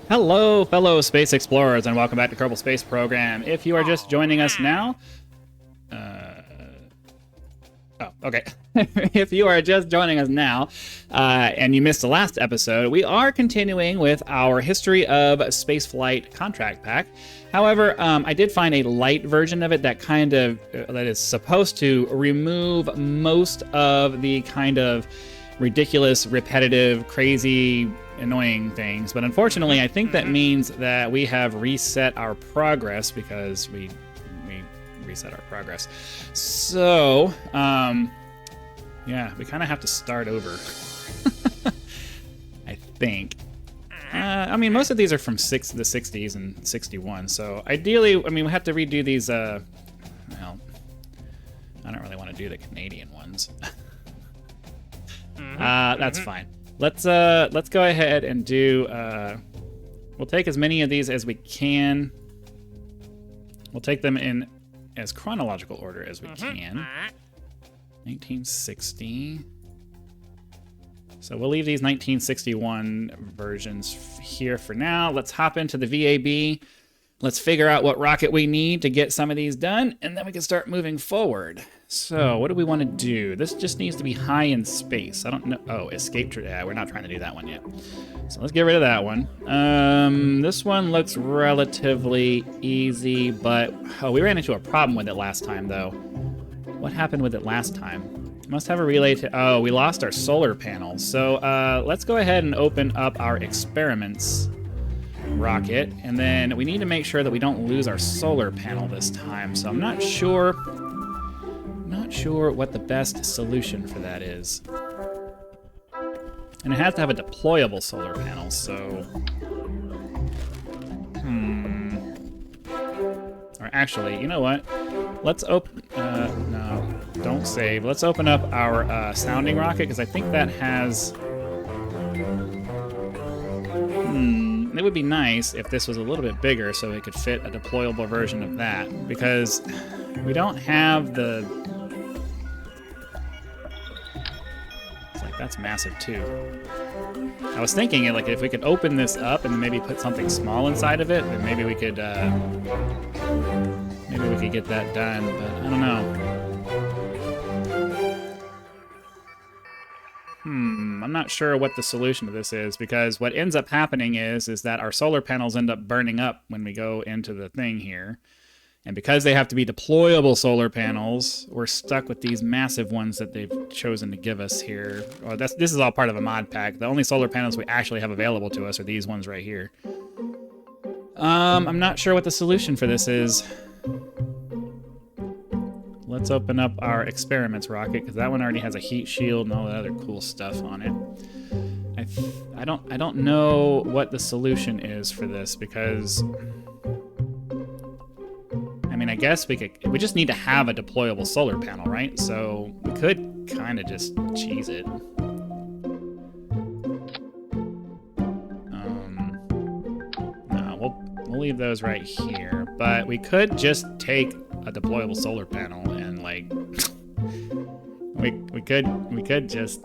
Hello, fellow space explorers, and welcome back to Kerbal Space Program. If you are just joining us now, okay. If you are just joining us now, and you missed the last episode, we are continuing with our History of Spaceflight contract pack. However, I did find a light version of it that that is supposed to remove most of the kind of ridiculous, repetitive, crazy, annoying things. But unfortunately, I think that means that we have reset our progress because we reset our progress. So, yeah, we kind of have to start over. I think. I mean, most of these are from the 60s and 61. So ideally, I mean, we have to redo these. Well, I don't really want to do the Canadian ones. That's fine. Let's go ahead and do. We'll take as many of these as we can. We'll take them in as chronological order as we can. 1960. So we'll leave these 1961 versions here for now. Let's hop into the VAB. Let's figure out what rocket we need to get some of these done, and then we can start moving forward. So what do we want to do? This just needs to be high in space. I don't know. Oh, escape. Yeah, we're not trying to do that one yet. So let's get rid of that one. This one looks relatively easy, but we ran into a problem with it last time, though. What happened with it last time? Must have a relay to... Oh, we lost our solar panels. So let's go ahead and open up our experiments rocket, and then we need to make sure that we don't lose our solar panel this time. So I'm not sure what the best solution for that is. And it has to have a deployable solar panel, so... Or actually, you know what? Let's open... no, don't save. Let's open up our sounding rocket, because I think that has... It would be nice if this was a little bit bigger so it could fit a deployable version of that, because we don't have the... It's like, that's massive too. I was thinking, like, if we could open this up and maybe put something small inside of it, then maybe we could get that done, but I don't know. I'm not sure what the solution to this is, because what ends up happening is that our solar panels end up burning up when we go into the thing here. And because they have to be deployable solar panels, we're stuck with these massive ones that they've chosen to give us here. Oh, this is all part of a mod pack. The only solar panels we actually have available to us are these ones right here. I'm not sure what the solution for this is. Let's open up our experiments rocket, because that one already has a heat shield and all that other cool stuff on it. I don't know what the solution is for this, because I mean, I guess we just need to have a deployable solar panel, right? So we could kind of just cheese it. No, we'll leave those right here, but we could just take a deployable solar panel and, like, we could just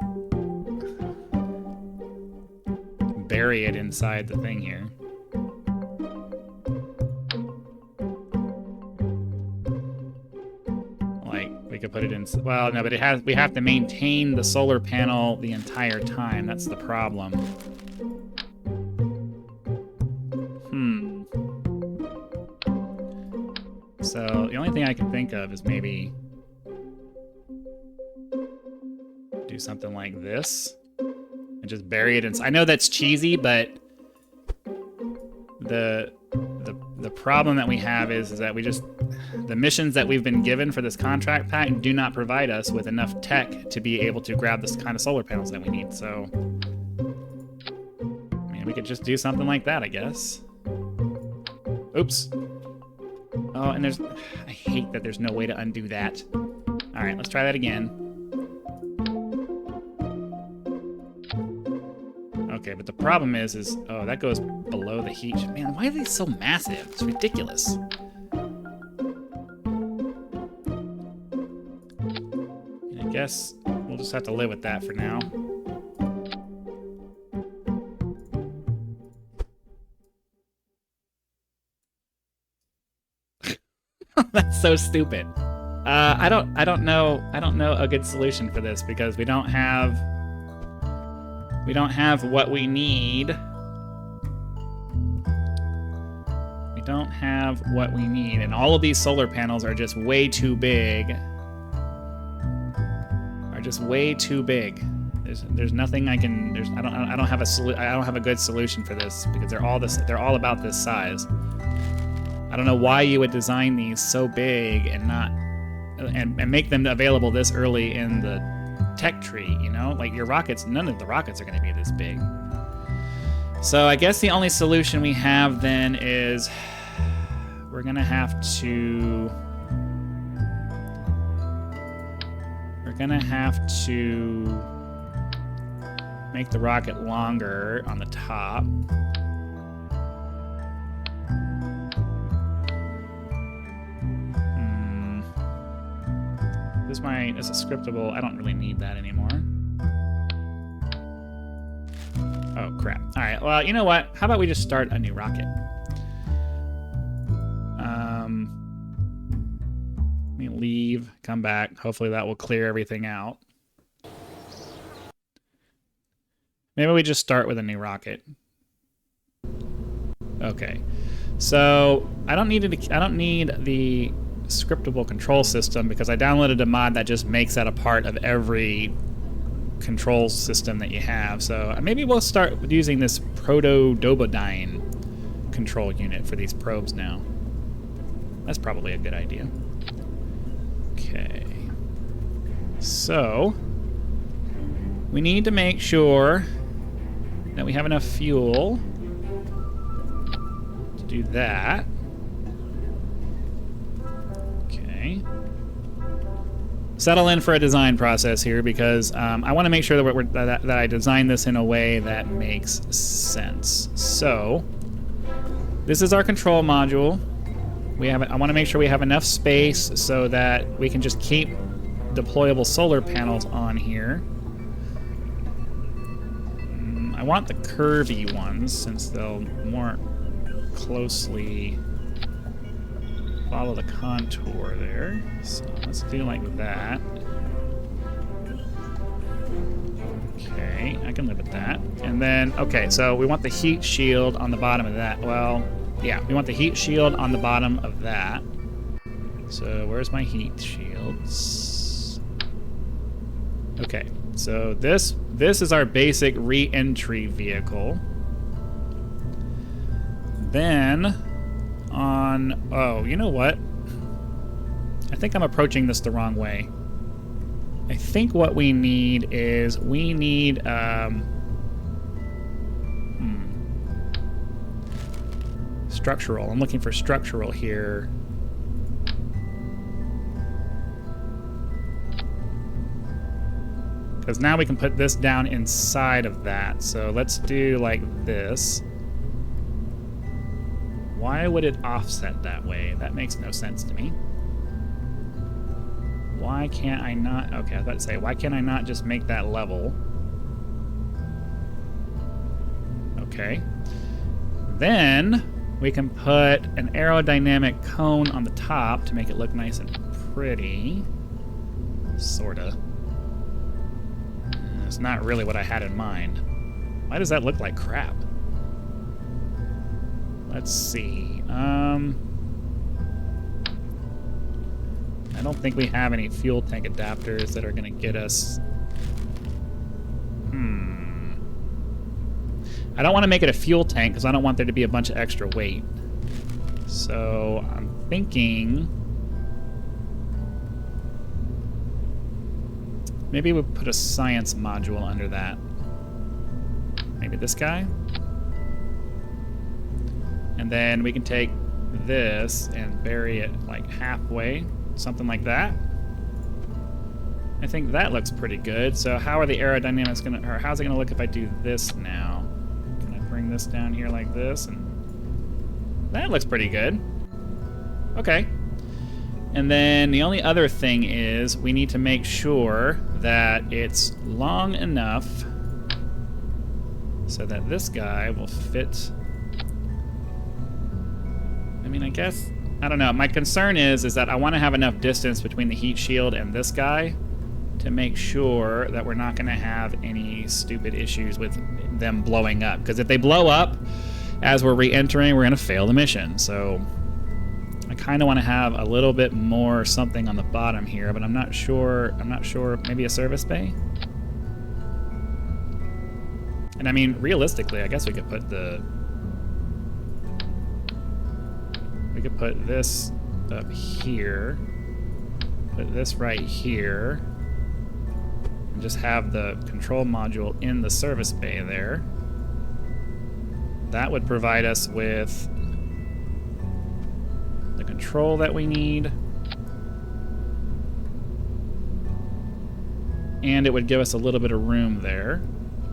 bury it inside the thing here. Like, we could put it in... Well, no, but we have to maintain the solar panel the entire time. That's the problem. So the only thing I can think of is maybe do something like this and just bury it inside. I know that's cheesy, but the problem that we have is that the missions that we've been given for this contract pack do not provide us with enough tech to be able to grab this kind of solar panels that we need. So, I mean, we could just do something like that, I guess. Oops. Oh, and I hate that there's no way to undo that. All right, let's try that again. Okay, but the problem is, oh, that goes below the heat. Man, why are these so massive? It's ridiculous. And I guess we'll just have to live with that for now. That's so stupid. I don't know a good solution for this because we don't have what we need. We don't have what we need, and all of these solar panels are just way too big. There's nothing I can. I don't have a good solution for this because they're all about this size. I don't know why you would design these so big and not and make them available this early in the tech tree, you know? Like your rockets, none of the rockets are going to be this big. So I guess the only solution we have then is we're going to have to make the rocket longer on the top. This is scriptable. I don't really need that anymore. Oh, crap. All right, well, you know what? How about we just start a new rocket? Let me leave, come back. Hopefully that will clear everything out. Maybe we just start with a new rocket. Okay. So I don't need the scriptable control system because I downloaded a mod that just makes that a part of every control system that you have. So maybe we'll start using this proto-dobodyne control unit for these probes now. That's probably a good idea. Okay. So we need to make sure that we have enough fuel to do that. Settle in for a design process here because I want to make sure that I design this in a way that makes sense. So this is our control module. I want to make sure we have enough space so that we can just keep deployable solar panels on here. I want the curvy ones since they'll more closely follow the contour there. So let's do like that. Okay, I can live with that. And then, okay, so we want the heat shield on the bottom of that. Well, yeah, we want the heat shield on the bottom of that. So where's my heat shields? Okay, so this is our basic re-entry vehicle. Then oh, you know what? I think I'm approaching this the wrong way. I think what we need is structural. I'm looking for structural here. Because now we can put this down inside of that. So let's do like this. Why would it offset that way? That makes no sense to me. Why can't I not... Okay, I was about to say, why can't I not just make that level? Okay. Then we can put an aerodynamic cone on the top to make it look nice and pretty. Sorta. It's not really what I had in mind. Why does that look like crap? Let's see. I don't think we have any fuel tank adapters that are going to get us... I don't want to make it a fuel tank because I don't want there to be a bunch of extra weight. So I'm thinking... maybe we'll put a science module under that. Maybe this guy? And then we can take this and bury it like halfway, something like that. I think that looks pretty good. So how are the aerodynamics gonna, or how's it gonna look if I do this now? Can I bring this down here like this? And that looks pretty good. Okay. And then the only other thing is we need to make sure that it's long enough so that this guy will fit. I mean, I guess I don't know. My concern is that I want to have enough distance between the heat shield and this guy to make sure that we're not going to have any stupid issues with them blowing up. Because if they blow up as we're re-entering, we're going to fail the mission. So I kind of want to have a little bit more something on the bottom here, but I'm not sure. Maybe a service bay? And I mean, realistically, I guess we could put this up here, put this right here, and just have the control module in the service bay there. That would provide us with the control that we need. And it would give us a little bit of room there.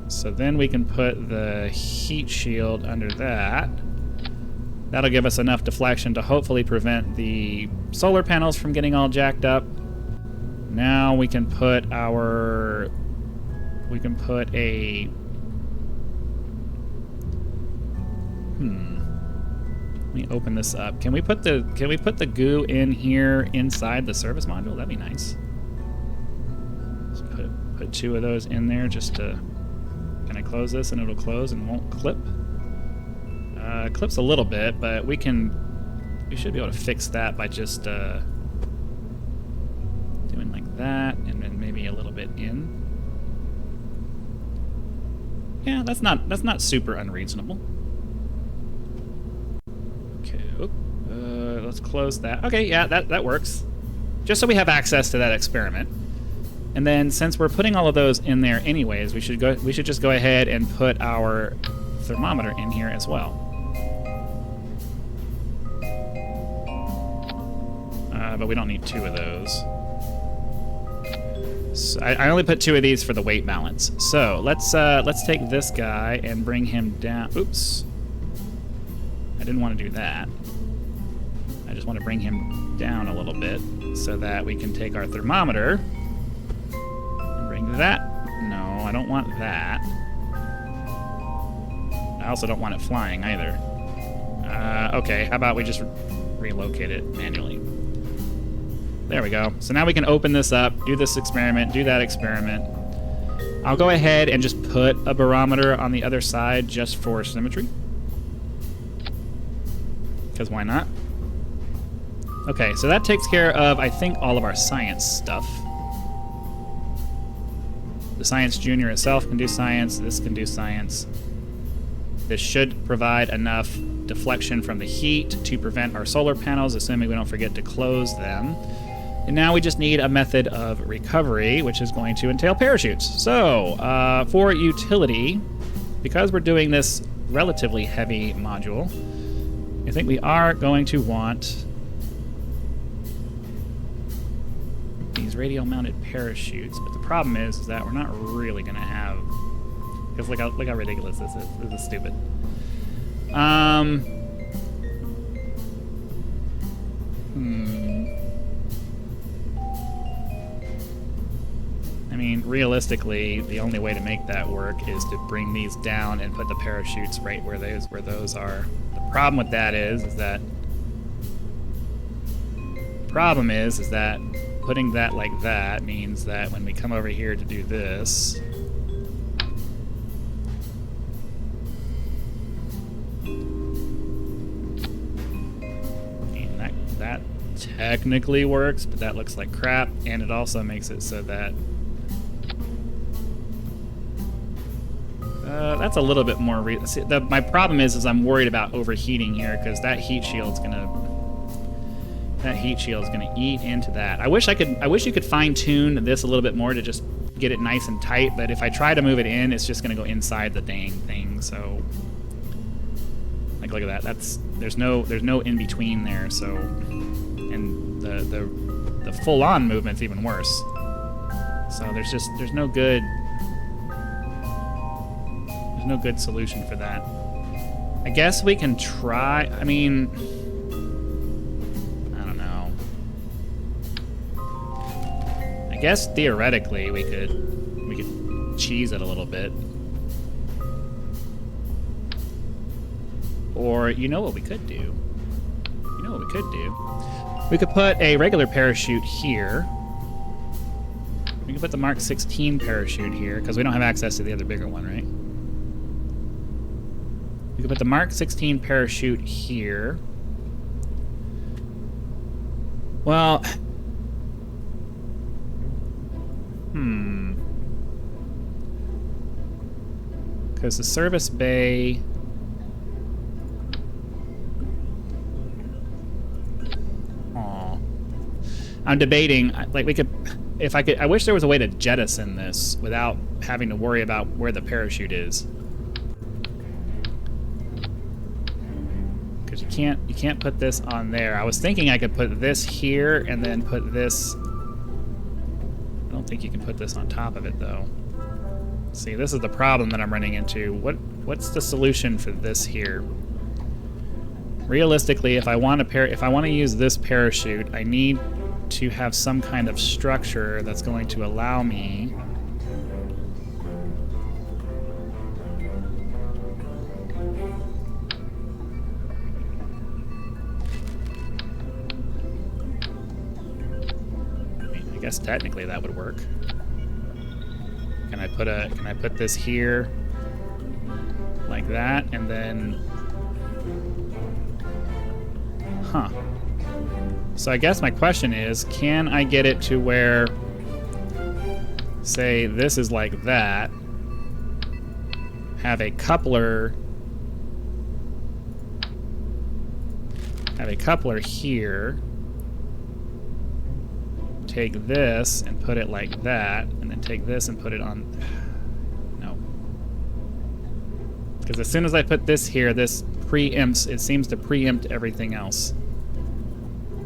So then we can put the heat shield under that. That'll give us enough deflection to hopefully prevent the solar panels from getting all jacked up. Now we can put a... Let me open this up. Can we put the goo in here inside the service module? That'd be nice. Let's put 2 of those in there just to... Can I close this and it'll close and won't clip? Clips a little bit, but we should be able to fix that by just doing like that and then maybe a little bit in. Yeah, that's not super unreasonable. Okay, let's close that. Okay, yeah, that works. Just so we have access to that experiment. And then since we're putting all of those in there anyways, we should just go ahead and put our thermometer in here as well. But we don't need 2 of those. So I only put 2 of these for the weight balance. So let's take this guy and bring him down. Oops. I didn't want to do that. I just want to bring him down a little bit so that we can take our thermometer and bring that. No, I don't want that. I also don't want it flying either. Okay, how about we just relocate it manually? There we go. So now we can open this up, do this experiment, do that experiment. I'll go ahead and just put a barometer on the other side just for symmetry. Because why not? Okay, so that takes care of, I think, all of our science stuff. The Science Junior itself can do science. This can do science. This should provide enough deflection from the heat to prevent our solar panels, assuming we don't forget to close them. And now we just need a method of recovery, which is going to entail parachutes. So, for utility, because we're doing this relatively heavy module, I think we are going to want these radial-mounted parachutes. But the problem is that we're not really going to have... Because look how ridiculous this is. This is stupid. I mean, realistically, the only way to make that work is to bring these down and put the parachutes right where those are. The problem with that is that putting that like that means that when we come over here to do this, and that technically works, but that looks like crap, and it also makes it so that that's a little bit more. My problem is I'm worried about overheating here because that heat shield's gonna eat into that. I wish you could fine tune this a little bit more to just get it nice and tight. But if I try to move it in, it's just gonna go inside the dang thing. So, like, look at that. There's no in between there. So, and the full on movement's even worse. So there's no good. There's no good solution for that. I guess we can try. I mean, I don't know. I guess theoretically we could cheese it a little bit. Or you know what we could do? could do. We could put a regular parachute here. We could put the Mark 16 parachute here, because we don't have access to the other bigger one, right? We could put the Mark 16 parachute here. Well... Because the service bay... I'm debating, like, we could, if I could, I wish there was a way to jettison this without having to worry about where the parachute is. Because you can't put this on there. I was thinking I could put this here and then put this. I don't think you can put this on top of it though. See, this is the problem that I'm running into. What's the solution for this here? Realistically, if I want to use this parachute, I need to have some kind of structure that's going to allow me I guess technically that would work. Can I put this here like that and then So I guess my question is, can I get it to where, say, this is like that, have a coupler here, take this and put it like that, and then take this and put it on, no. Because as soon as I put this here, this preempts, it seems to preempt everything else.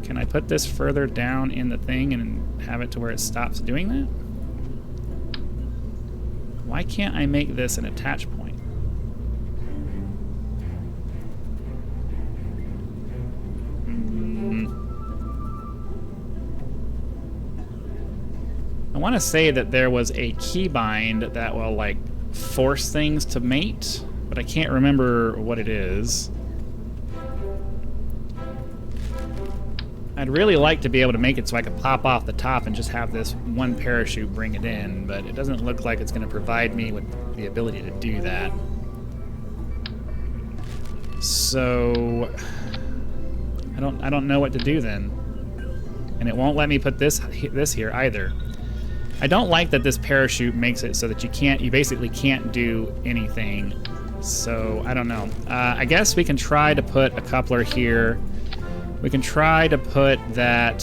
Can I put this further down in the thing and have it to where it stops doing that? Why can't I make this an attach point? I want to say that there was a keybind that will, like, force things to mate, but I can't remember what it is. I'd really like to be able to make it so I could pop off the top and just have this one parachute bring it in, but it doesn't look like it's going to provide me with the ability to do that. So I don't know what to do then. And it won't let me put this here either. I don't like that this parachute makes it so that you basically can't do anything. So I don't know. I guess we can try to put a coupler here. We can try to put that,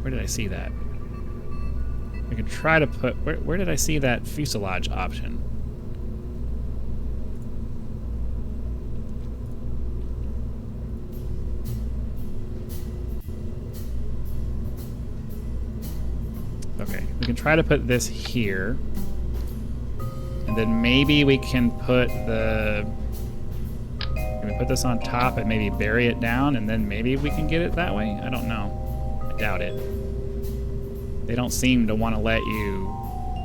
where did I see that? We can try to put, where did I see that fuselage option? Okay, we can try to put this here. And then maybe we can put the... Can we put this on top and maybe bury it down, and then maybe we can get it that way? I don't know. I doubt it. They don't seem to want to let you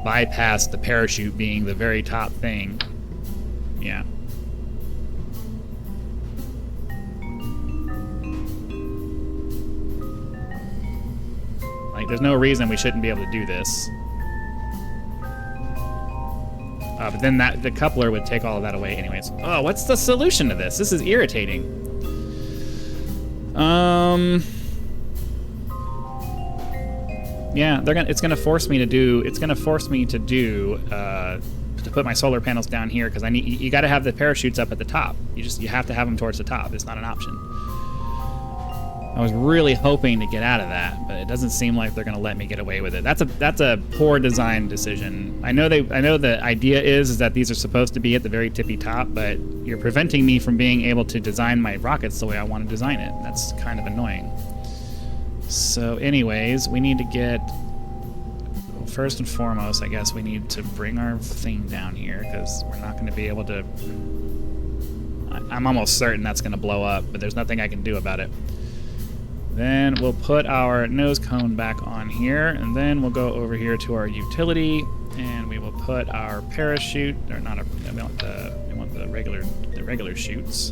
bypass the parachute being the very top thing. Yeah. Like, there's no reason we shouldn't be able to do this. But then the coupler would take all of that away anyways. Oh, what's the solution to this? This is irritating. Yeah, it's gonna force me to do. It's gonna force me to do to put my solar panels down here because you got to have the parachutes up at the top. You have to have them towards the top. It's not an option. I was really hoping to get out of that, but it doesn't seem like they're going to let me get away with it. That's a poor design decision. I know the idea is that these are supposed to be at the very tippy top, but you're preventing me from being able to design my rockets the way I want to design it. That's kind of annoying. So anyways, we need to get... Well, first and foremost, I guess we need to bring our thing down here because we're not going to be able to... I'm almost certain that's going to blow up, but there's nothing I can do about it. Then we'll put our nose cone back on here, and then we'll go over here to our utility, and we will put our parachute, or not, we want the regular chutes.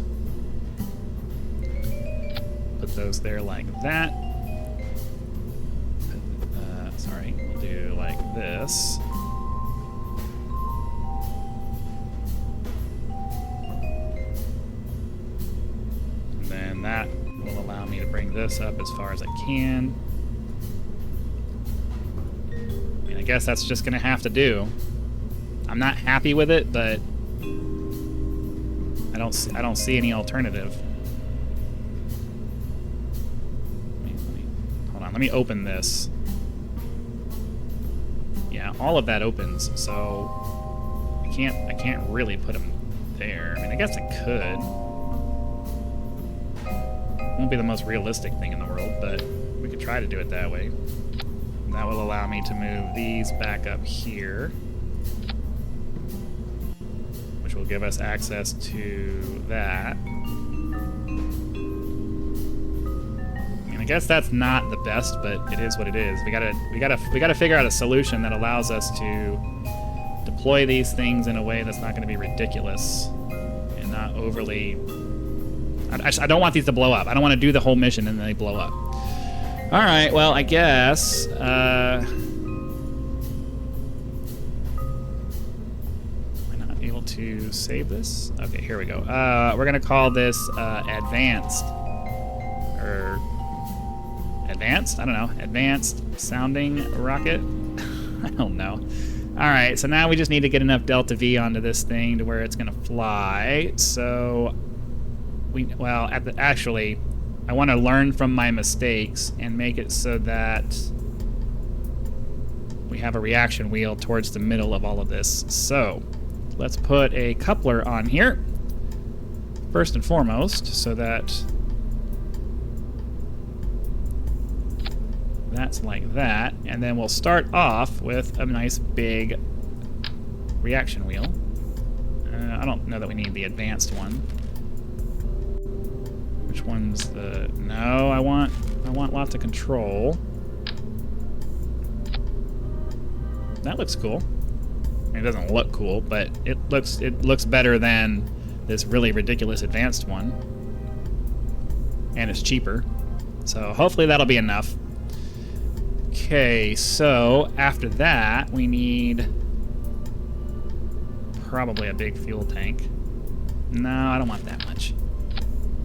put those there like that. Sorry, we'll do like this. And then that will allow me to bring this up as far as I can. I mean, I guess that's just gonna have to do. I'm not happy with it, but I don't see any alternative. Hold on, let me open this. Yeah, all of that opens, so I can't really put them there. I mean, I guess I could. Won't be the most realistic thing in the world, but we could try to do it that way. And that will allow me to move these back up here, which will give us access to that. I guess that's not the best, but it is what it is. We gotta figure out a solution that allows us to deploy these things in a way that's not going to be ridiculous and not overly. I don't want these to blow up. I don't want to do the whole mission and then they blow up. All right. Well, I guess. Am I not able to save this? Okay, here we go. We're gonna call this advanced or. Advanced? I don't know. Advanced sounding rocket? I don't know. Alright, so now we just need to get enough delta V onto this thing to where it's going to fly. So, actually, I want to learn from my mistakes and make it so that we have a reaction wheel towards the middle of all of this. So, let's put a coupler on here, first and foremost, so that that's like that, and then we'll start off with a nice big reaction wheel. I don't know that we need the advanced one. Which one's the... No, I want lots of control. That looks cool. I mean, it doesn't look cool, but it looks better than this really ridiculous advanced one. And it's cheaper. So hopefully that'll be enough. Okay, so after that, we need probably a big fuel tank. No, I don't want that much.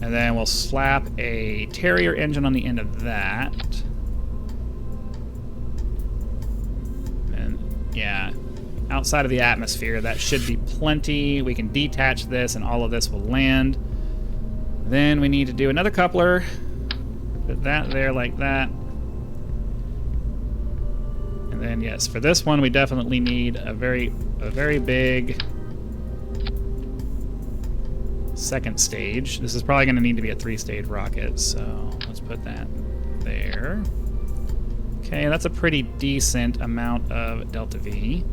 And then we'll slap a Terrier engine on the end of that. And yeah, outside of the atmosphere, that should be plenty. We can detach this and all of this will land. Then we need to do another coupler. Put that there like that. And then yes, for this one we definitely need a very big second stage. This is probably going to need to be a 3-stage rocket, so let's put that there. Okay, that's a pretty decent amount of delta V.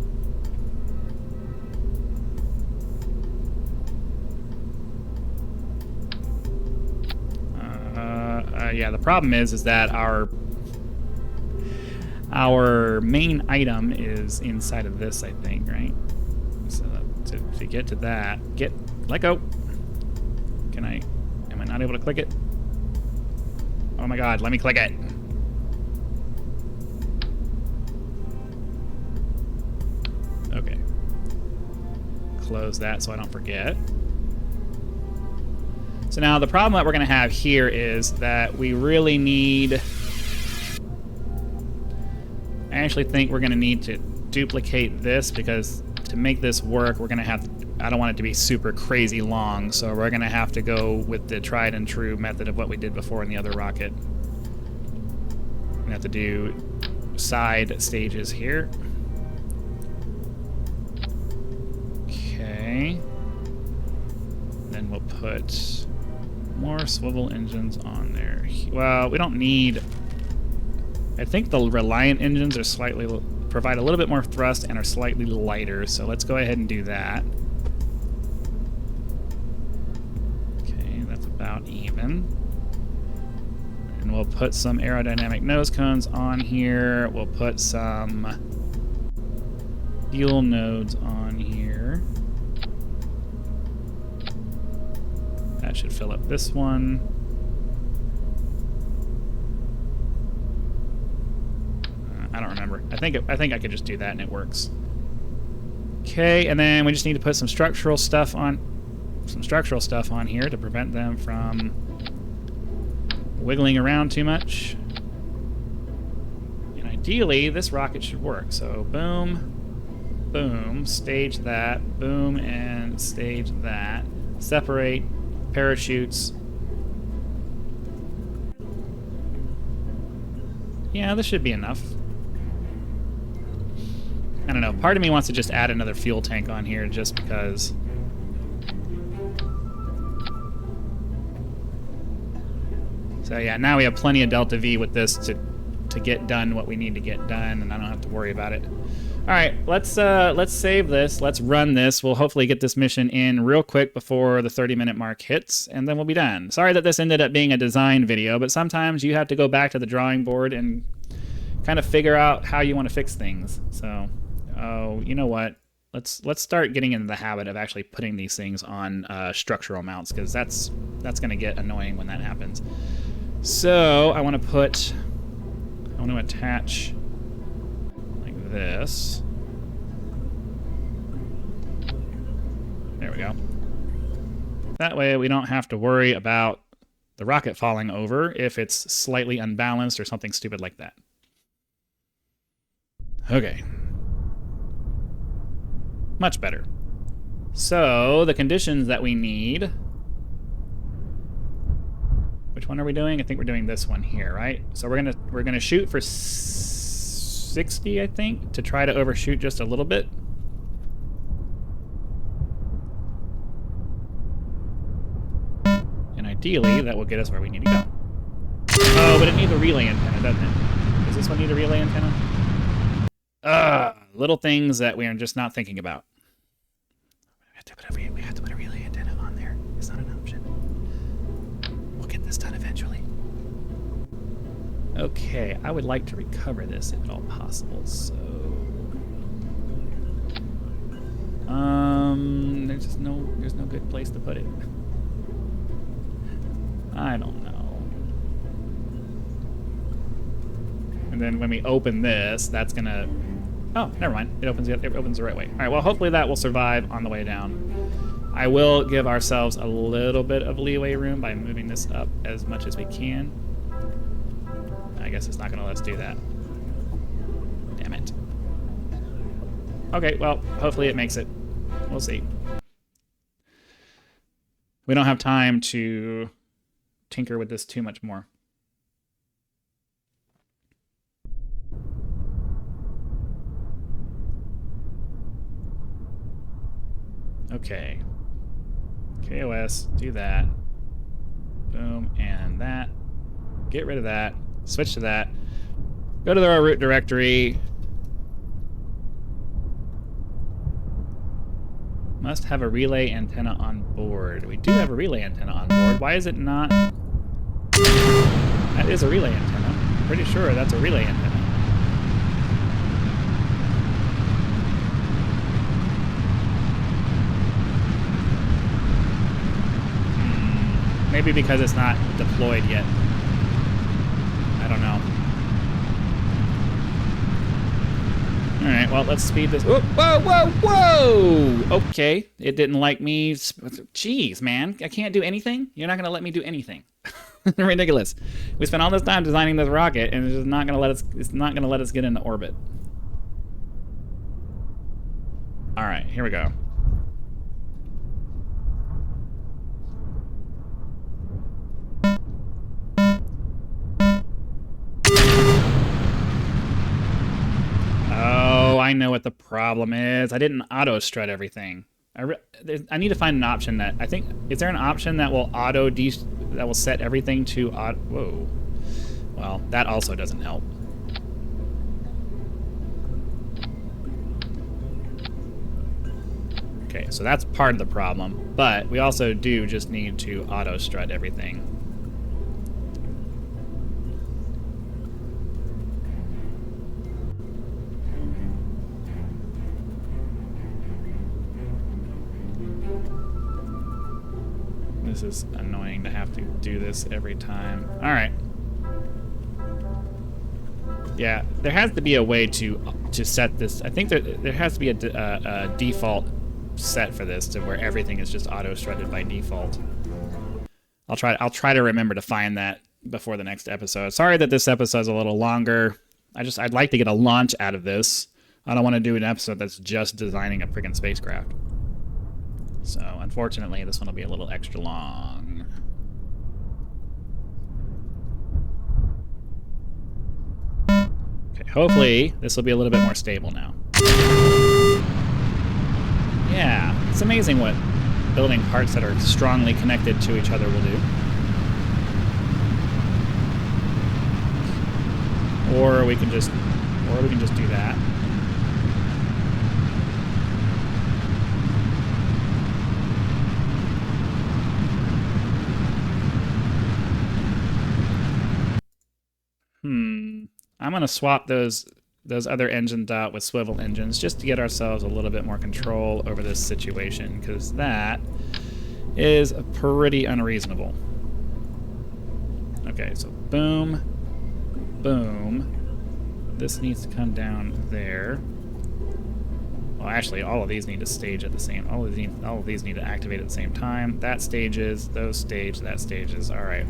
Yeah, the problem is that our main item is inside of this, I think, right? So to get to that, let go. Am I not able to click it? Oh my god, let me click it. Okay. Close that so I don't forget. So now the problem that we're going to have here is that we really need... I actually think we're going to need to duplicate this, because to make this work, we're going to have to... I don't want it to be super crazy long, so we're going to have to go with the tried and true method of what we did before in the other rocket. We're going to have to do side stages here. Okay. Then we'll put more swivel engines on there. Well, we don't need... I think the Reliant engines are provide a little bit more thrust and are slightly lighter, so let's go ahead and do that. Okay, that's about even. And we'll put some aerodynamic nose cones on here. We'll put some fuel nodes on here. That should fill up this one. think I could just do that and it works. Okay, and then we just need to put some structural stuff on here to prevent them from wiggling around too much. And ideally, this rocket should work. So boom, boom, stage that, boom, and stage that. Separate parachutes. Yeah, this should be enough. I don't know. Part of me wants to just add another fuel tank on here just because. So yeah, now we have plenty of delta V with this to get done what we need to get done, and I don't have to worry about it. All right, let's save this. Let's run this. We'll hopefully get this mission in real quick before the 30-minute mark hits, and then we'll be done. Sorry that this ended up being a design video, but sometimes you have to go back to the drawing board and kind of figure out how you want to fix things. So, oh, you know what? Let's start getting into the habit of actually putting these things on structural mounts, because that's going to get annoying when that happens. So I want to attach like this. There we go. That way we don't have to worry about the rocket falling over if it's slightly unbalanced or something stupid like that. Okay. Much better. So the conditions that we need. Which one are we doing? I think we're doing this one here, right? So we're gonna shoot for 60, I think, to try to overshoot just a little bit. And ideally, that will get us where we need to go. Oh, but it needs a relay antenna, doesn't it? Does this one need a relay antenna? Little things that we are just not thinking about. We have to put a relay antenna on there. It's not an option. We'll get this done eventually. Okay, I would like to recover this if at all possible, so... there's no good place to put it. I don't know. And then when we open this, that's gonna... Oh, never mind. It opens the right way. All right, well, hopefully that will survive on the way down. I will give ourselves a little bit of leeway room by moving this up as much as we can. I guess it's not going to let us do that. Damn it. Okay, well, hopefully it makes it. We'll see. We don't have time to tinker with this too much more. Okay. KOS, do that. Boom, and that. Get rid of that. Switch to that. Go to our root directory. Must have a relay antenna on board. We do have a relay antenna on board. Why is it not? That is a relay antenna. I'm pretty sure that's a relay antenna. Maybe because it's not deployed yet. I don't know. Alright, well, let's speed this. Whoa, whoa, whoa, whoa! Okay, it didn't like me. Jeez, man. I can't do anything? You're not going to let me do anything. Ridiculous. We spent all this time designing this rocket, and it's just not going to let us. It's not going to let us get into orbit. Alright, here we go. I know what the problem is. I didn't auto strut everything. I need to find an option that I think. Is there an option that will that will set everything to auto? Whoa. Well, that also doesn't help. Okay, so that's part of the problem. But we also do just need to auto strut everything. This is annoying to have to do this every time. All right. Yeah, there has to be a way to set this. I think there has to be a default set for this to where everything is just auto shredded by default. I'll try to remember to find that before the next episode. Sorry that this episode's a little longer. I'd like to get a launch out of this. I don't want to do an episode that's just designing a freaking spacecraft. So unfortunately, this one will be a little extra long. Okay, hopefully this will be a little bit more stable now. Yeah, it's amazing what building parts that are strongly connected to each other will do. Or we can just do that. I'm gonna swap those other engines out with swivel engines just to get ourselves a little bit more control over this situation, because that is pretty unreasonable. Okay, so boom, boom. This needs to come down there. Well, actually, all of these need to stage at the same. All of these need to activate at the same time. That stages, those stage, that stages. All right.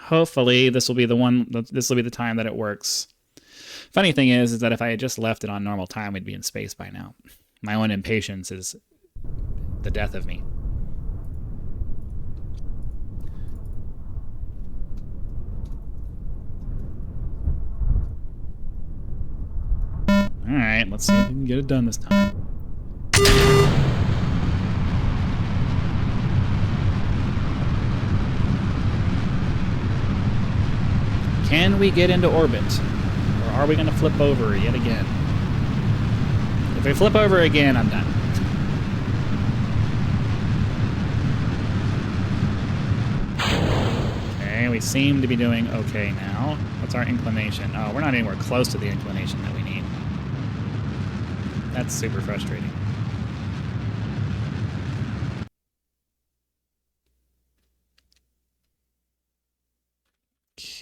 Hopefully, this will be the one. This will be the time that it works. Funny thing is that if I had just left it on normal time, we'd be in space by now. My own impatience is the death of me. All right, let's see if we can get it done this time. Can we get into orbit? Or are we going to flip over yet again? If we flip over again, I'm done. Okay, we seem to be doing okay now. What's our inclination? Oh, we're not anywhere close to the inclination that we need. That's super frustrating.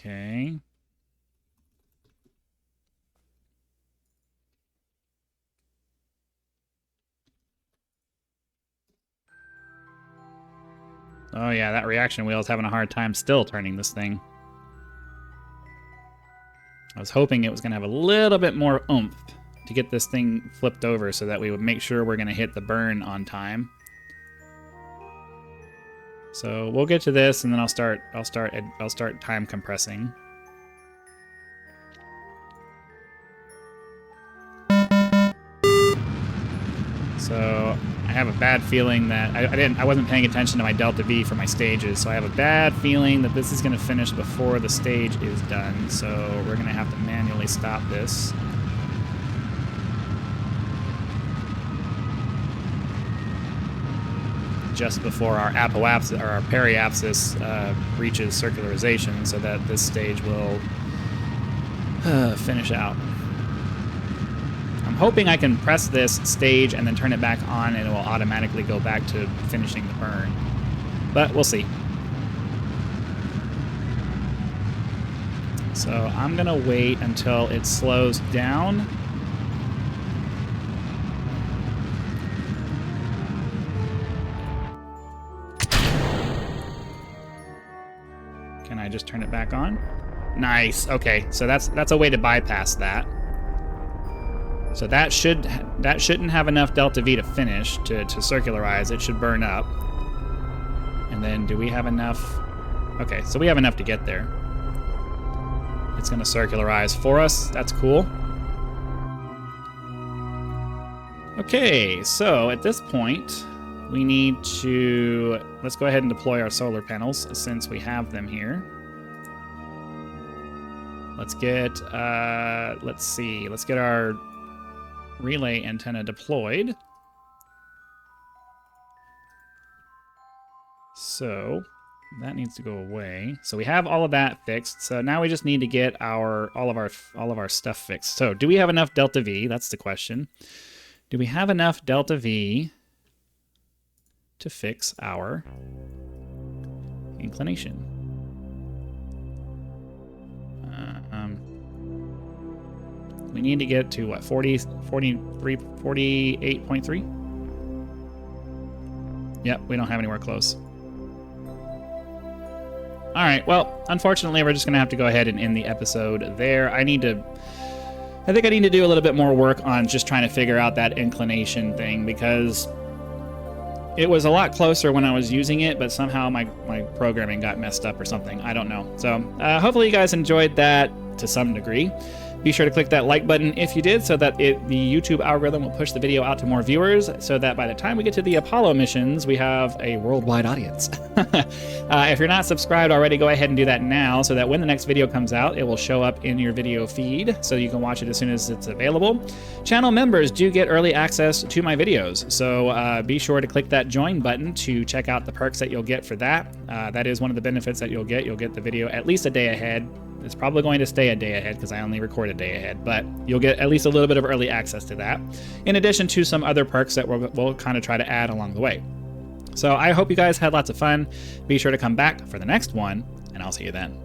Okay. Oh yeah, that reaction wheel's having a hard time still turning this thing. I was hoping it was going to have a little bit more oomph to get this thing flipped over so that we would make sure we're going to hit the burn on time. So we'll get to this, and then I'll start time compressing. So I have a bad feeling that I wasn't paying attention to my delta V for my stages, so I have a bad feeling that this is going to finish before the stage is done. So we're going to have to manually stop this. Just before our apoapsis or our periapsis reaches circularization, so that this stage will finish out. I'm hoping I can press this stage and then turn it back on, and it will automatically go back to finishing the burn. But we'll see. So I'm gonna wait until it slows down. Can I just turn it back on? Nice. Okay, so that's a way to bypass that. So that shouldn't have enough delta V to finish to circularize. It should burn up. And then do we have enough? Okay, so we have enough to get there. It's going to circularize for us. That's cool. Okay, so at this point, we need to... Let's go ahead and deploy our solar panels since we have them here. Let's get... let's see. Let's get our relay antenna deployed. So that needs to go away. So we have all of that fixed. So now we just need to get all of our stuff fixed. So do we have enough delta V? That's the question. Do we have enough delta V to fix our inclination? We need to get to what, 40, 43, 48.3? Yep, we don't have anywhere close. All right, well, unfortunately, we're just going to have to go ahead and end the episode there. I think I need to do a little bit more work on just trying to figure out that inclination thing, because it was a lot closer when I was using it, but somehow my programming got messed up or something. I don't know. So hopefully you guys enjoyed that to some degree. Be sure to click that like button if you did, so that the YouTube algorithm will push the video out to more viewers, so that by the time we get to the Apollo missions, we have a worldwide audience. If you're not subscribed already, go ahead and do that now, so that when the next video comes out, it will show up in your video feed, so you can watch it as soon as it's available. Channel members do get early access to my videos, so be sure to click that join button to check out the perks that you'll get for that. That is one of the benefits that you'll get. You'll get the video at least a day ahead. It's probably going to stay a day ahead because I only record a day ahead, but you'll get at least a little bit of early access to that, in addition to some other perks that we'll kind of try to add along the way. So I hope you guys had lots of fun. Be sure to come back for the next one, and I'll see you then.